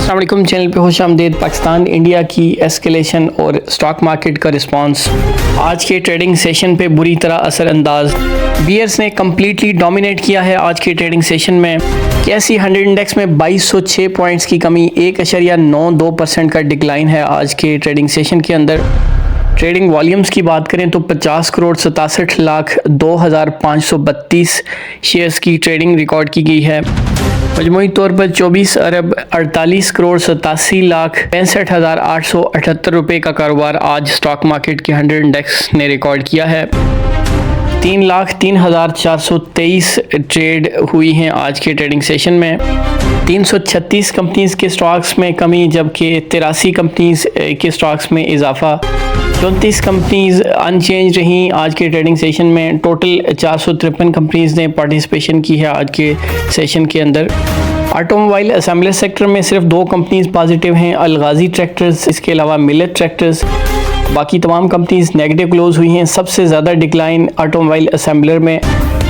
अस्सलाम वालेकुम, चैनल पे खुशामदीद। पाकिस्तान इंडिया की एस्केलेशन और स्टॉक मार्केट का रिस्पांस आज के ट्रेडिंग सेशन पे बुरी तरह असरअंदाज। बियर्स ने कम्प्लीटली डोमिनेट किया है आज के ट्रेडिंग सेशन में। KSE 100 इंडेक्स में 2206 पॉइंट्स की कमी, 1.92% का डिक्लाइन है आज के ट्रेडिंग सेशन के अंदर। ट्रेडिंग वॉल्यूम्स की बात करें तो 50,67,02,532 शेयर्स की ट्रेडिंग रिकॉर्ड की गई है। मजमूई तौर पर 24,48,67,65,878 रुपये का कारोबार आज स्टॉक मार्केट के 100 इंडेक्स ने रिकॉर्ड किया है। 3,03,423 ट्रेड हुई हैं आज के ट्रेडिंग सेशन में। 336 कंपनीज़ के स्टॉक्स में कमी, जबकि 83 कंपनीज़ के स्टॉक्स में इजाफा। 34 कंपनीज़ अनचेंज रहीं आज के ट्रेडिंग सेशन में। टोटल 453 कंपनीज़ ने पार्टिसिपेशन की है आज के सेशन के अंदर। ऑटोमोबाइल असेंबली सेक्टर में सिर्फ 2 कंपनीज़ पॉजिटिव हैं, अलगाजी ट्रैक्टर्स, इसके अलावा मिलेट ट्रैक्टर्स। बाकी तमाम कंपनीज़ नेगेटिव क्लोज हुई हैं। सबसे ज़्यादा डिक्लाइन ऑटोमोबाइल असेंबलर में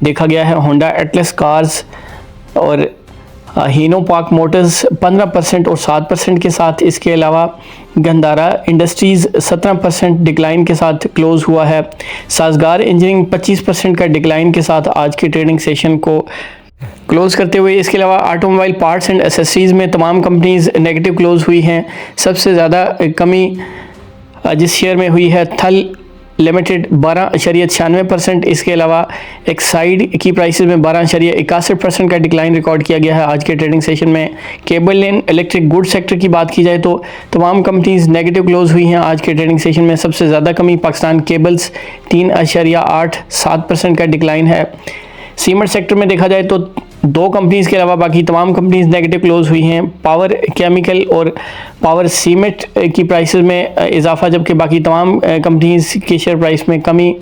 देखा गया है। होंडा एटलस कार्स और हीनो पार्क मोटर्स 15% और 7% के साथ। इसके अलावा गंधारा इंडस्ट्रीज़ 17% डिक्लाइन के साथ क्लोज हुआ है। साजगार इंजीनियरिंग 25% का डिक्लाइन के साथ आज के ट्रेडिंग सेशन को क्लोज करते हुए। इसके अलावा ऑटोमोबाइल पार्ट्स एंड एसेसरीज़ में तमाम कंपनीज़ नेगेटिव क्लोज हुई हैं। सबसे ज़्यादा कमी जिस शेयर में हुई है थल लिमिटेड 12.96%। इसके अलावा एक्साइड की प्राइसेस में 12.61% का डिक्लाइन रिकॉर्ड किया गया है आज के ट्रेडिंग सेशन में। Cable and electric good sector की बात की जाए तो तमाम कंपनीज़ नेगेटिव क्लोज हुई हैं आज के ट्रेडिंग सेशन में। सबसे ज़्यादा कमी पाकिस्तान केबल्स 3.87% का डिक्लाइन है। सीमेंट सेक्टर में देखा जाए तो 2 कंपनीज़ के अलावा बाकी तमाम कंपनीज़ नेगेटिव क्लोज हुई हैं। पावर केमिकल और पावर सीमेंट की प्राइसेस में इजाफा, जबकि बाकी तमाम कंपनीज़ के शेयर प्राइस में कमी।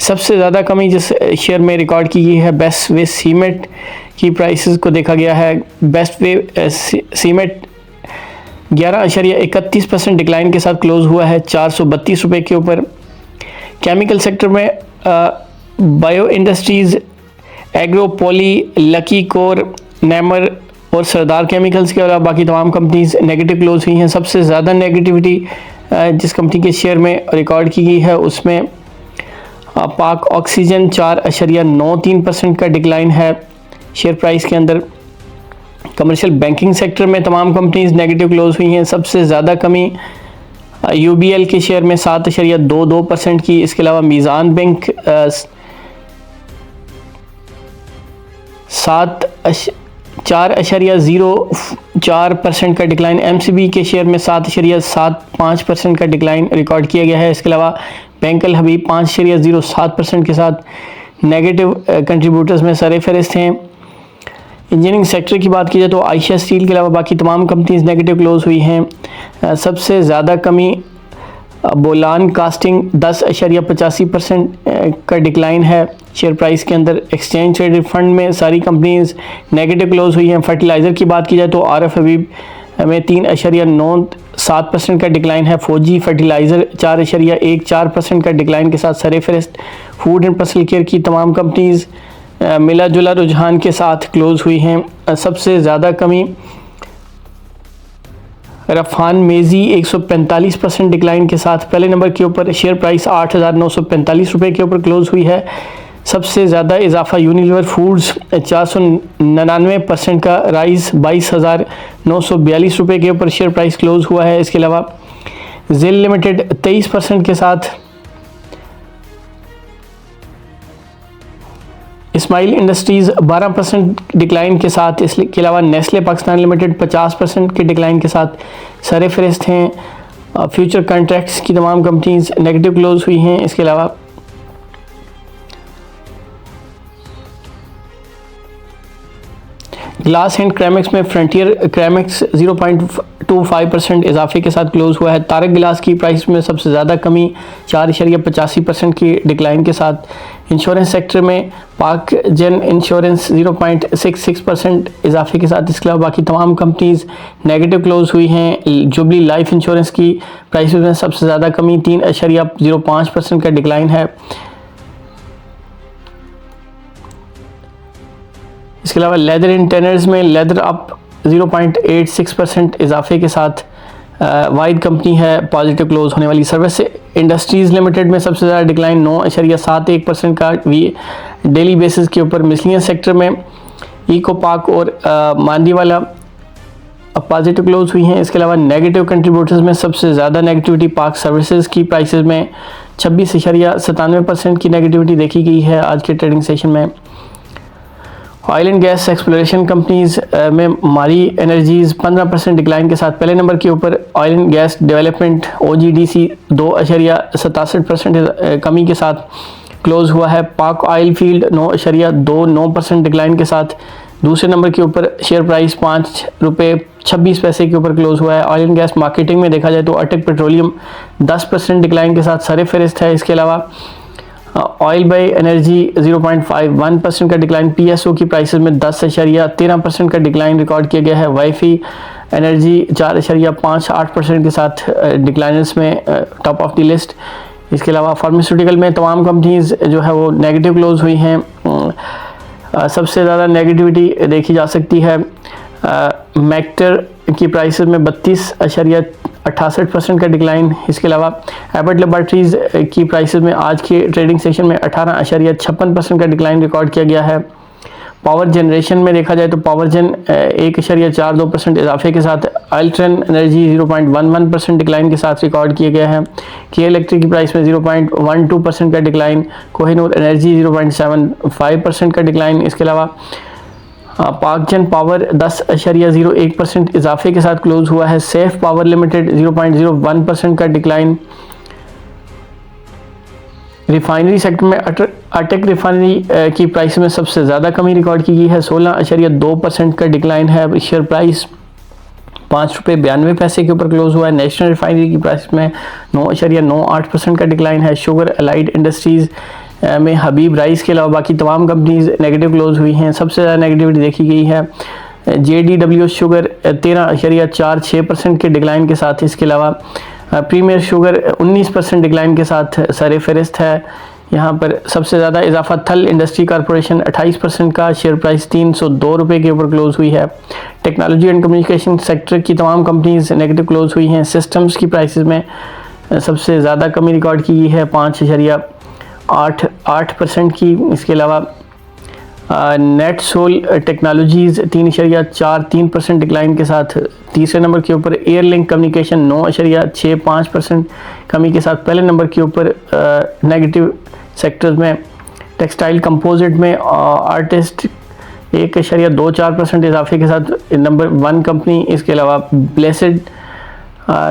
सबसे ज़्यादा कमी जिस शेयर में रिकॉर्ड की गई है बेस्ट वे सीमेंट की प्राइसेस को देखा गया है। बेस्ट वे सीमेंट 11.31% डिक्लाइन के साथ क्लोज हुआ है 432 रुपये के ऊपर। केमिकल सेक्टर में bio industries, agro, poly, lucky core, Neymar और सरदार केमिकल्स के अलावा बाकी तमाम कंपनीज़ नेगेटिव क्लोज हुई हैं। सबसे ज़्यादा नेगेटिविटी जिस कंपनी के शेयर में रिकॉर्ड की गई है उसमें पाक ऑक्सीजन 4.93% का डिक्लाइन है शेयर प्राइस के अंदर। कमर्शियल बैंकिंग सेक्टर में तमाम कंपनीज़ नेगेटिव क्लोज हुई हैं। सबसे ज़्यादा कमी UBL के शेयर में 7.22% की। इसके अलावा मीज़ान बैंक 4.04% का डिक्लाइन। MCB के शेयर में 7.75% का डिक्लाइन रिकॉर्ड किया गया है। इसके अलावा बैंक अल हबीब 5.07% के साथ नेगेटिव कंट्रीब्यूटर्स में सरे फहरिस्त हैं। इंजीनियरिंग सेक्टर की बात की जाए तो आयशा स्टील के अलावा बाकी तमाम कंपनीज नेगेटिव क्लोज हुई हैं। सबसे ज़्यादा कमी बोलान कास्टिंग 10.85% का डिक्लाइन है शेयर प्राइस के अंदर। एक्सचेंज ट्रेडेड फंड में सारी कंपनीज नेगेटिव क्लोज हुई हैं। फर्टिलाइज़र की बात की जाए तो RF हबीब में 3.97% का डिक्लाइन है। फौजी फर्टिलाइज़र 4.14% का डिक्लाइन के साथ सरे फहरिस्त। फूड एंड पर्सनल केयर की तमाम कंपनीज मिला जुला रुझान के साथ क्लोज हुई हैं। सबसे ज़्यादा कमी रफ़ान मेज़ी 145% डिक्लाइन के साथ पहले नंबर के ऊपर। शेयर प्राइस 8,945 रुपये के ऊपर क्लोज हुई है। सबसे ज़्यादा इजाफा यूनिलीवर फूड्स 499% का राइज 22,942 रुपये के ऊपर शेयर प्राइस क्लोज हुआ है। इसके अलावा जेल लिमिटेड 23% के साथ। इस्माइल इंडस्ट्रीज़ 12% डिक्लाइन के साथ। इसके अलावा नेस्ले पाकिस्तान लिमिटेड 50% के डिक्लाइन के साथ सरे फहरिस्त हैं। फ्यूचर कॉन्ट्रैक्ट्स की तमाम कंपनीज नेगेटिव क्लोज हुई हैं। इसके अलावा ग्लास एंड क्रैमिक्स में फ्रंटियर क्रैमिक्स 0.25% इजाफे के साथ क्लोज हुआ है। तारक गिलास की प्राइस में सबसे ज़्यादा कमी 4.85% की डिक्लाइन के साथ। इंश्योरेंस सेक्टर में पाक जन इंश्योरेंस 0.66% इजाफे के साथ। इसके अलावा बाकी तमाम कंपनीज नेगेटिव क्लोज हुई हैं। जुबली लाइफ इंश्योरेंस की प्राइस में सबसे ज़्यादा कमी 3.05% का डिक्लाइन है। इसके अलावा लेदर इन टेनर्स में लेदर अप 0.86% इजाफे के साथ वाइड कंपनी है पॉजिटिव क्लोज होने वाली। सर्विस इंडस्ट्रीज़ लिमिटेड में सबसे ज़्यादा डिक्लाइन 9.71% का डेली बेसिस के ऊपर। मिसलिनियस सेक्टर में इको पार्क और मांदीवाला पॉजिटिव क्लोज हुई हैं। इसके अलावा नेगेटिव कंट्रीब्यूटर्स में सबसे ज़्यादा नेगेटिविटी पार्क सर्विसेज की प्राइसेस में 26.97% की नेगेटिविटी देखी गई है आज के ट्रेडिंग सेशन में। Oil and gas exploration companies में मारी एनर्जीज़ 15% डिक्लाइन के साथ पहले नंबर के ऊपर। Oil and gas development OGDC 2.67% कमी के साथ क्लोज हुआ है। पाक ऑयल फील्ड 9.29% डिक्लाइन के साथ दूसरे नंबर के ऊपर। शेयर प्राइस ₹5.26 के ऊपर क्लोज हुआ है। ऑयल एंड गैस मार्केटिंग में देखा जाए तो अटक पेट्रोलियम 10% डिक्लाइन के साथ सरे फहरिस्त है। इसके अलावा ऑयल बाय एनर्जी 0.51% का डिक्लाइन। PSO की प्राइसेस में 10.13% का डिक्लाइन रिकॉर्ड किया गया है। वाईफी एनर्जी 4.58% के साथ डिक्लाइनर्स में टॉप ऑफ द लिस्ट। इसके अलावा फार्मास्यूटिकल में तमाम कंपनीज जो है वो नेगेटिव क्लोज हुई हैं। सबसे ज़्यादा नेगेटिविटी देखी जा सकती है मैक्टर की प्राइसेस में 32.68% का डिक्लाइन। इसके अलावा एबट लेबॉरेटरीज़ की प्राइसेस में आज के ट्रेडिंग सेशन में 18.56% का डिक्लाइन रिकॉर्ड किया गया है। पावर जनरेशन में देखा जाए तो पावर जन 1.42% इजाफे के साथ। अल्ट्रन एनर्जी 0.11% डिक्लाइन के साथ रिकॉर्ड किया गया है। के इलेक्ट्रिक की प्राइस में 0.12% का डिक्लाइन। कोहिनूर एनर्जी 0.75% का डिक्लाइन। इसके अलावा पाकजन पावर 10.01% इजाफे के साथ क्लोज हुआ है। सेफ पावर लिमिटेड 0.01% का डिक्लाइन। रिफाइनरी सेक्टर में अटक रिफाइनरी की प्राइस में सबसे ज़्यादा कमी रिकॉर्ड की गई है। 16.2% का डिक्लाइन है। शेयर प्राइस ₹5.92 के ऊपर क्लोज हुआ है। नेशनल रिफाइनरी की प्राइस में 9.98% का डिक्लाइन है। शुगर अलाइड इंडस्ट्रीज़ में हबीब राइस के अलावा बाकी तमाम कंपनीज नेगेटिव क्लोज हुई हैं। सबसे ज़्यादा नेगेटिविटी देखी गई है JDW शुगर 13.46% के डिक्लाइन के साथ। इसके अलावा प्रीमियर शुगर 19% डिक्लाइन के साथ सरे फहरिस्त है। यहाँ पर सबसे ज़्यादा इजाफा थल इंडस्ट्री कॉरपोरेशन 28% का। शेयर प्राइस ₹302 के ऊपर क्लोज हुई है। टेक्नोलॉजी एंड कम्युनिकेशन सेक्टर की तमाम कंपनीज नेगेटिव क्लोज हुई हैं। सिस्टम्स की प्राइसेस में सबसे ज़्यादा कमी रिकॉर्ड की गई है 5.88% की। इसके अलावा नेट सोल टेक्नोलॉजीज़ 3.43% डिक्लाइन के साथ तीसरे नंबर के ऊपर। एयरलिंक कम्युनिकेशन 9.65% कमी के साथ पहले नंबर के ऊपर। नेगेटिव सेक्टर्स में टेक्सटाइल कंपोजिट में आर्टिस्ट 1.24% इजाफे के साथ नंबर 1 कंपनी। इसके अलावा ब्लेसेड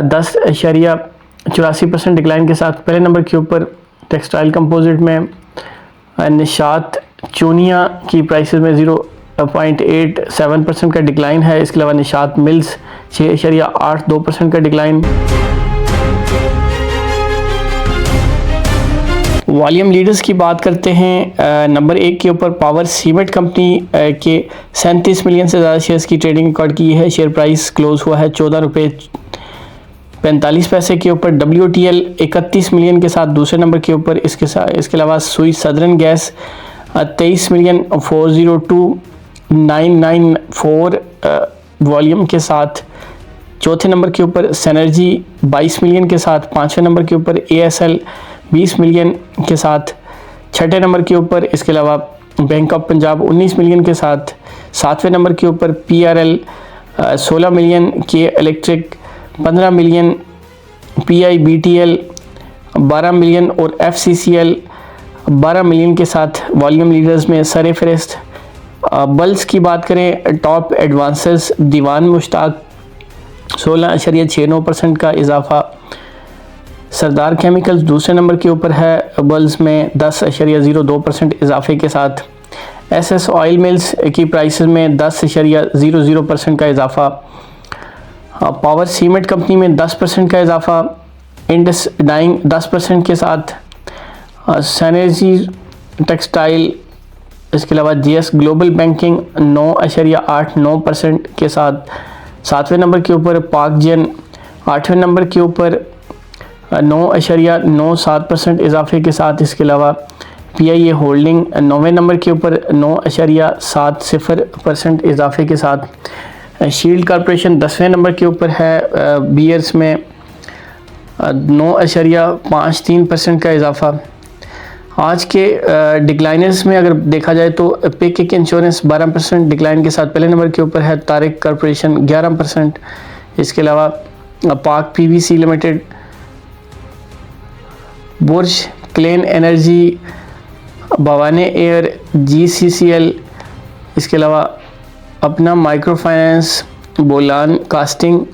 10.84% डिक्लाइन के साथ पहले नंबर के ऊपर। टेक्सटाइल कंपोजिट में निशात चूनिया की प्राइसेस में 0.87% का डिक्लाइन है। इसके अलावा निशात मिल्स 6.82% का डिक्लाइन। वॉल्यूम लीडर्स की बात करते हैं। नंबर 1 के ऊपर पावर सीमेंट कंपनी के 37 मिलियन से ज़्यादा शेयर्स की ट्रेडिंग रिकॉर्ड की है। शेयर प्राइस क्लोज हुआ है ₹14.45 के ऊपर। WTL 31 मिलियन के साथ दूसरे नंबर के ऊपर। इसके अलावा सुई सदर्न गैस 23,402,994 वॉल्यूम के साथ चौथे नंबर के ऊपर। सैनर्जी 22 मिलियन के साथ पाँचवें नंबर के ऊपर। ASL 20 मिलियन के साथ छठे नंबर के ऊपर। इसके अलावा बैंक ऑफ पंजाब 19 मिलियन के साथ सातवें नंबर के ऊपर। PRL 16 million. के इलेक्ट्रिक 15 मिलियन। PIBTL 12 मिलियन और FCCL 12 मिलियन के साथ वॉल्यूम लीडर्स में सरे फहरिस्त। बल्स की बात करें टॉप एडवांसेस दीवान मुश्ताक 16.69% का इजाफा। सरदार केमिकल्स दूसरे नंबर के ऊपर है बल्स में 10.02% इजाफे के साथ। SS ऑयल मिल्स की प्राइसेस में 10.00% का इजाफा। पावर सीमेंट कंपनी में 10% का इजाफा। इंडस डाइंग 10% के साथ। Synergy textile. इसके अलावा GS ग्लोबल बैंकिंग 9.89% के साथ सातवें नंबर के ऊपर। पाकजन आठवें नंबर के ऊपर 9.97% इजाफे के साथ। इसके अलावा PIA होल्डिंग 9वें नंबर के ऊपर 9.70% इजाफे के साथ। शील्ड कॉरपोरेशन 10वें नंबर के ऊपर है, बीयर्स में 9.53% का इजाफा। आज के डिक्लाइनर्स में अगर देखा जाए तो पिक इंश्योरेंस 12% डिक्लाइन के साथ पहले नंबर के ऊपर है, तारिक कॉरपोरेशन 11%। इसके अलावा पाक पीवीसी लिमिटेड, बुर्ज क्लीन एनर्जी, भवानी एयर, जीसीसीएल, इसके अलावा अपना माइक्रो फाइनेंस, बोलान कास्टिंग,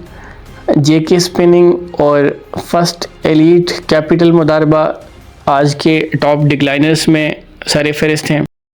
जेके स्पिनिंग और फर्स्ट एलीट कैपिटल मुदारबा आज के टॉप डिक्लाइनर्स में सर फहरिस्त हैं।